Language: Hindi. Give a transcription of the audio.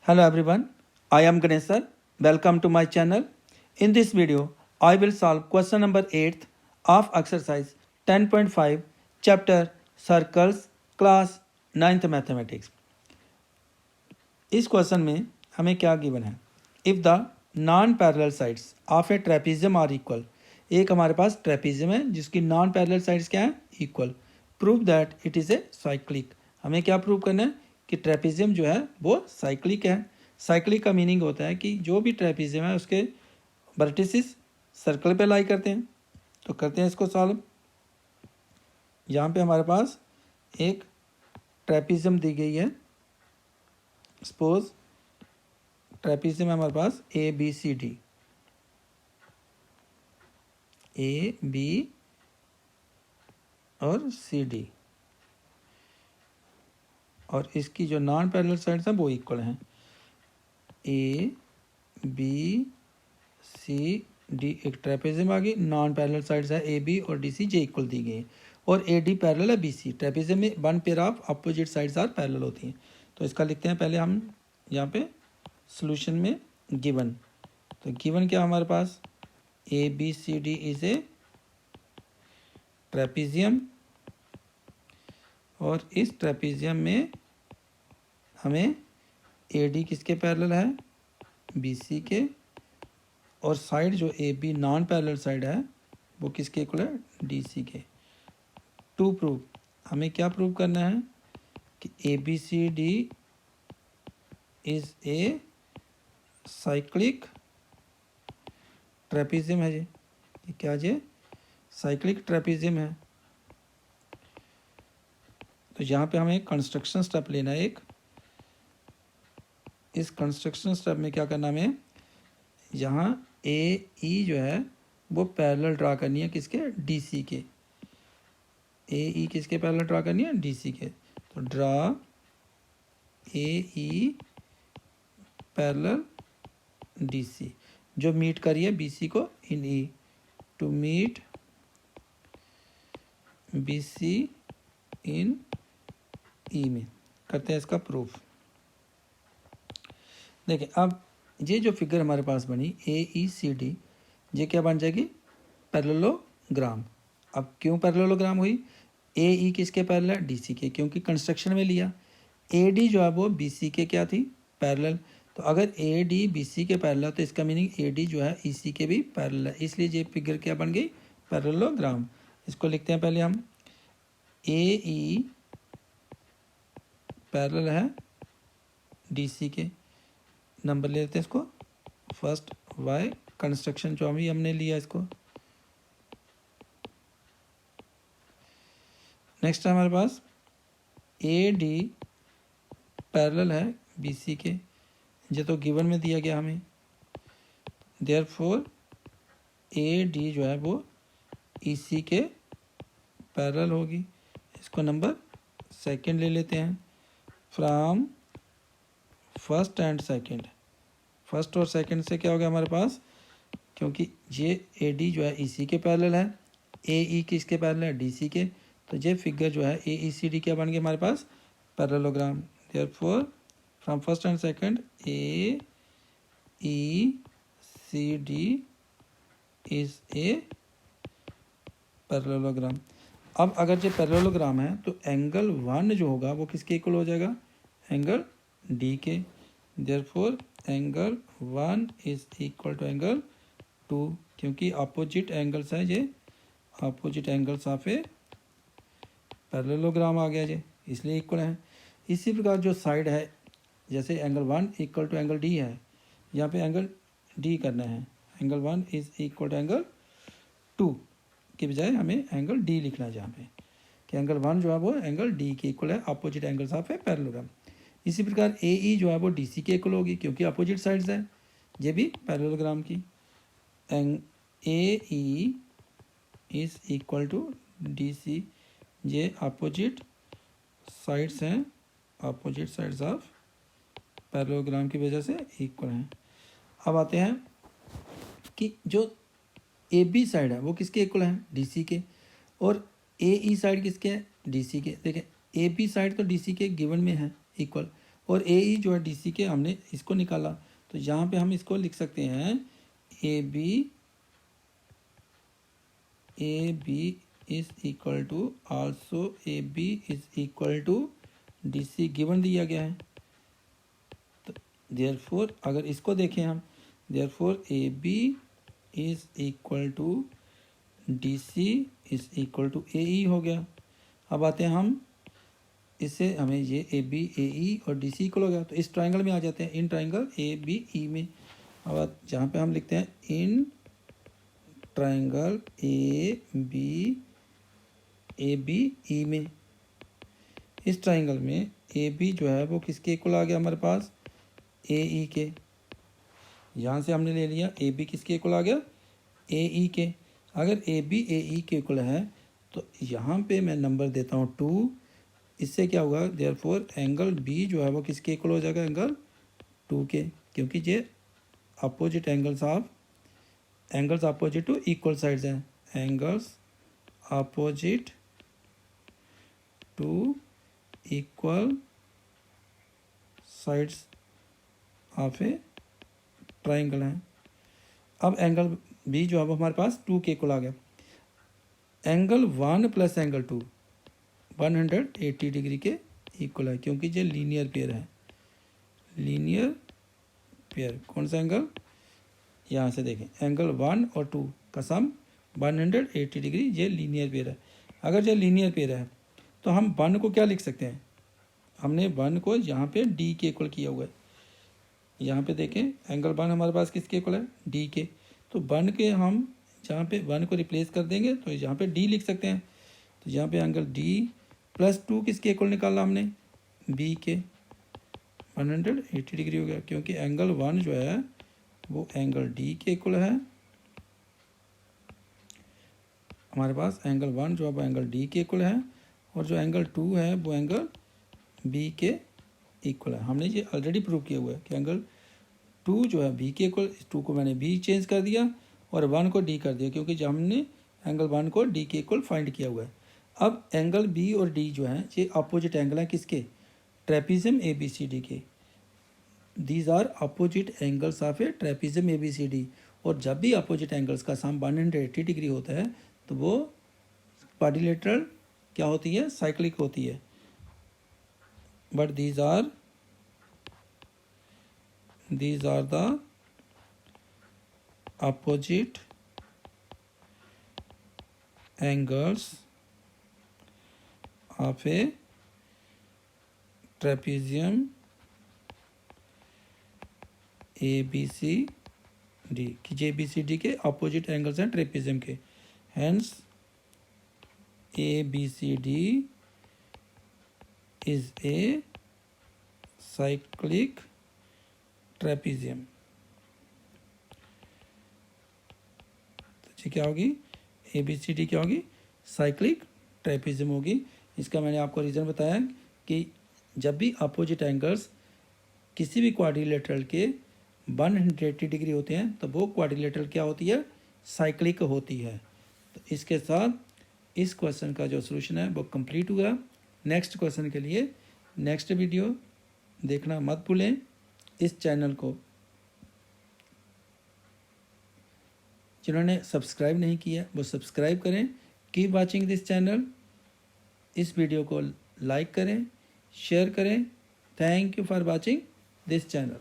Hello everyone, I am Ganesh sir. Welcome to my channel. In this video, I will solve question number 8 of exercise 10.5 chapter Circles class 9th Mathematics. इस क्वेश्चन में हमें क्या गिवन है? If the non parallel sides of a trapezium are equal, एक हमारे पास ट्रेपीजियम है जिसकी नॉन पैरेलल साइड्स क्या है? Equal. Prove that it is a cyclic. हमें क्या प्रूव करना है कि ट्रेपीजियम जो है वो साइक्लिक है. साइक्लिक का मीनिंग होता है कि जो भी ट्रेपीजियम है उसके वर्टिसेस सर्कल पे लाई करते हैं. तो करते हैं इसको सॉल्व. यहाँ पे हमारे पास एक ट्रेपीजियम दी गई है. सपोज ट्रेपीजियम है हमारे पास A B C D, A B और सी डी, और इसकी जो नॉन पैरेलल साइड्स हैं वो इक्वल हैं. ए बी सी डी एक ट्रेपेजियम आ गई, नॉन पैरेलल साइड्स है ए बी और डी सी जे इक्वल दी गई है, और ए डी पैरेलल है बी सी. ट्रेपेजियम में one pair of opposite sides are parallel होती हैं. तो इसका लिखते हैं पहले हम यहाँ पे सॉल्यूशन में गिवन. तो गिवन क्या हमारे पास? A B C D is a trapezium, और इस ट्रेपेजियम में हमें ए डी किसके पैरेलल है? बी सी के, और साइड जो A B non parallel side है वो किसके इक्वल है? डी सी के. टू प्रूव, हमें क्या प्रूव करना है कि A B C D is a cyclic trapezium है. जी क्या जी? साइक्लिक ट्रेपेजियम है. तो यहाँ पे हमें कंस्ट्रक्शन स्टेप लेना है एक. इस कंस्ट्रक्शन स्टेप में क्या करना हमें? यहाँ ए ई जो है वो पैरेलल ड्रा करनी है किसके? डी सी के. ए ई किसके पैरेलल ड्रा करनी है? डी सी के. तो draw A E parallel D C, जो मीट करिए बी सी को in E. To meet B C in E में करते हैं इसका प्रूफ. देखिए अब ये जो फिगर हमारे पास बनी ए ई सी डी, ये क्या बन जाएगी? पैरेललोग्राम. अब क्यों पैरेललोग्राम हुई? ए ई किसके पैरेलल है? डी सी के, क्योंकि कंस्ट्रक्शन में लिया. ए डी जो है वो बी सी के क्या थी? पैरेलल. तो अगर ए डी बी सी के पैरेलल तो इसका मीनिंग ए डी जो है ई सी के भी पैरेलल है, इसलिए ये फिगर क्या बन गई? पैरेललोग्राम. इसको लिखते हैं पहले हम. ए ई पैरेलल है डी सी के. नंबर ले लेते हैं इसको. फर्स्ट वाई कंस्ट्रक्शन जो अभी हमने लिया इसको. नेक्स्ट है हमारे पास ए डी पैरेलल है बी सी के, ये तो गिवन में दिया गया हमें. देयरफॉर ए डी जो है वो ई सी के पैरेलल होगी. इसको नंबर सेकंड ले लेते हैं. From first and second, first और सेकंड से क्या हो गया हमारे पास? क्योंकि ये ए डी जो है ई सी के पैरेलल है, ए ई किसके पैरेलल है? डी सी के. तो ये फिगर जो है ए ई सी डी क्या बन गया हमारे पास? Parallelogram. Therefore from first and second A E C D is a parallelogram. अब अगर ये पैरेललोग्राम है तो एंगल 1 जो होगा वो किसके इक्वल हो जाएगा? एंगल डी के. Therefore angle 1 is equal to angle 2, क्योंकि अपोजिट एंगल्स है, ये opposite angles of a parallelogram आ गया ये, इसलिए इक्वल है. इसी प्रकार जो साइड है, जैसे angle 1 equal to angle D है, यहाँ पे एंगल डी करना है. Angle 1 is equal to angle 2 के बजाय हमें एंगल डी लिखना है जहाँ पे, कि एंगल 1 जो है वो एंगल डी के इक्वल है, opposite angles of a parallelogram. इसी प्रकार ए ई जो है वो डी सी के इक्वल होगी, क्योंकि अपोजिट साइड्स है, ये भी पैरेललोग्राम की. A E is equal to D C, ये अपोजिट साइड्स हैं, अपोजिट साइड्स ऑफ पैरेललोग्राम की वजह से इक्वल हैं. अब आते हैं कि जो ए बी साइड है वो किसके इक्वल है? डी सी के. और ए ई साइड किसके है? डी सी के. देखें ए बी साइड तो डी सी के गिवन में है इक्वल, और ए ई जो है डी सी के हमने इसको निकाला, तो यहाँ पे हम इसको लिख सकते हैं A B is equal to also A B is equal to D C given दिया गया है। तो देयरफॉर अगर इसको देखें हम, therefore A B is equal to D C is equal to A E हो गया। अब आते हैं हम इससे, हमें ये ए बी ए ई और डी सी इक्वल हो गया, तो इस ट्राइंगल में आ जाते हैं, in triangle A B E में। अब जहाँ पे हम लिखते हैं in triangle A B E में, इस ट्राइंगल में ए बी जो है वो किसके इक्वल आ गया हमारे पास, ए ई के। यहाँ से हमने ले लिया ए बी किसके इक्वल आ गया, ए ई के। अगर ए बी ए ई के इक्वल है तो यहाँ पे मैं नंबर देता हूँ 2, इससे क्या होगा, देयरफॉर एंगल बी जो है वो किसके इक्वल हो जाएगा, एंगल 2 के, क्योंकि ये opposite angles opposite to equal sides हैं, angles opposite to equal sides of a triangle हैं। अब एंगल बी जो है वो हमारे पास 2 के इक्वल आ गया। एंगल 1 प्लस एंगल 2 180 डिग्री के इक्वल है, क्योंकि ये लीनियर पेयर है। लीनियर पेयर कौन सा एंगल, यहाँ से देखें एंगल 1 और 2 का सम 180 डिग्री, ये लीनियर पेयर है। अगर ये लीनियर पेयर है तो हम 1 को क्या लिख सकते हैं, हमने 1 को यहाँ पे डी के इक्वल किया हुआ है। यहाँ पे देखें एंगल 1 हमारे पास किसके इक्वल है, डी के। तो 1 के हम जहाँ पे 1 को रिप्लेस कर देंगे तो यहाँ पे डी लिख सकते हैं। तो यहाँ पे एंगल डी प्लस 2 किसके इक्वल निकाला हमने, बी के, 180 डिग्री हो गया, क्योंकि एंगल 1 जो है वो एंगल डी के इक्वल है। हमारे पास एंगल 1 जो है वो एंगल डी के इक्वल है, और जो एंगल 2 है वो एंगल बी के इक्वल है। हमने ये ऑलरेडी प्रूव किया हुआ है कि एंगल 2 जो है बी के इक्वल, इस 2 को मैंने बी चेंज कर दिया और 1 को डी कर दिया, क्योंकि जब हमने एंगल 1 को डी के इक्वल फाइंड किया हुआ है। अब एंगल बी और डी जो है ये अपोजिट एंगल है किसके, trapezium A B C D के। These are opposite angles of a trapezium A B C D. और जब भी अपोजिट एंगल्स का सम 180 डिग्री होता है तो वो क्वाड्रिलेटरल क्या होती है, साइक्लिक होती है। But these are the opposite angles of a trapezium ABCD, कि ABCD के अपोजिट एंगल्स हैं ट्रेपेजियम के, hence ABCD is a cyclic trapezium। तो ये क्या होगी, ABCD क्या होगी, साइक्लिक ट्रेपेजियम होगी। इसका मैंने आपको रीज़न बताया कि जब भी अपोजिट एंगल्स किसी भी क्वाड्रिलेटरल के 180 डिग्री होते हैं तो वो क्वाड्रिलेटरल क्या होती है, साइक्लिक होती है। तो इसके साथ इस क्वेश्चन का जो सॉल्यूशन है वो कंप्लीट हुआ। नेक्स्ट क्वेश्चन के लिए नेक्स्ट वीडियो देखना मत भूलें। इस चैनल को जिन्होंने सब्सक्राइब नहीं किया वो सब्सक्राइब करें। Keep watching this channel. इस वीडियो को लाइक करें, शेयर करें। Thank you for watching this channel.